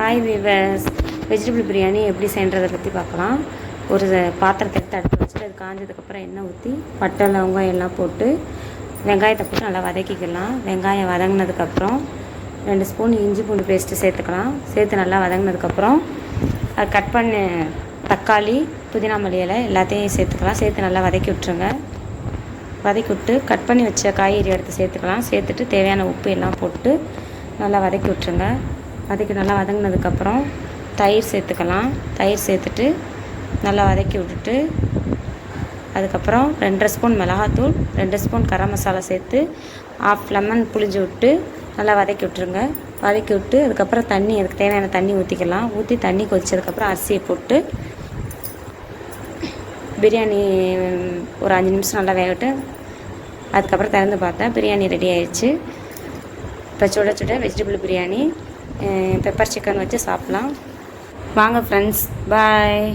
Hi viewers, vegetable biryani எப்படி செய்கிறத பற்றி பார்க்கலாம். ஒரு பாத்திரத்தை எடுத்து அடுப்பு வச்சுட்டு அது காஞ்சதுக்கப்புறம் எண்ணெய் ஊற்றி பட்டை லவங்கம் எல்லாம் போட்டு வெங்காயத்தை போட்டு நல்லா வதக்கிக்கலாம். வெங்காயம் வதங்கினதுக்கப்புறம் 2 ஸ்பூன் இஞ்சி பூண்டு பேஸ்ட்டு சேர்த்துக்கலாம். சேர்த்து நல்லா வதங்கினதுக்கப்புறம் அது கட் பண்ண தக்காளி, புதினா மல்லி இலை எல்லாத்தையும் சேர்த்துக்கலாம். சேர்த்து நல்லா வதக்கி விட்டுருங்க. வதக்கி விட்டு கட் பண்ணி வச்ச காய்கறி எடுத்து சேர்த்துக்கலாம். சேர்த்துட்டு தேவையான உப்பு எல்லாம் போட்டு நல்லா வதக்கி விட்டுருங்க. வதக்கி நல்லா வதங்கினதுக்கப்புறம் தயிர் சேர்த்துக்கலாம். தயிர் சேர்த்துட்டு நல்லா வதக்கி விட்டுட்டு அதுக்கப்புறம் 2.5 ஸ்பூன் மிளகாத்தூள், 2 ஸ்பூன் கரம் மசாலா சேர்த்து ½ லெமன் புளிஞ்சு விட்டு நல்லா வதக்கி விட்டுருங்க. வதக்கி விட்டு அதுக்கப்புறம் அதுக்கு தேவையான தண்ணி ஊற்றிக்கலாம். ஊற்றி தண்ணி கொதிச்சதுக்கப்புறம் அரிசியை போட்டு பிரியாணி ஒரு 5 நிமிஷம் நல்லா வேகட்டு. அதுக்கப்புறம் திறந்து பார்த்தா பிரியாணி ரெடி ஆயிடுச்சு. இப்போ சுட சுட வெஜிடபிள் பிரியாணி பெப்பர் சிக்கன் வச்சு சாப்பிட்லாம். வாங்க ஃப்ரெண்ட்ஸ், பாய்.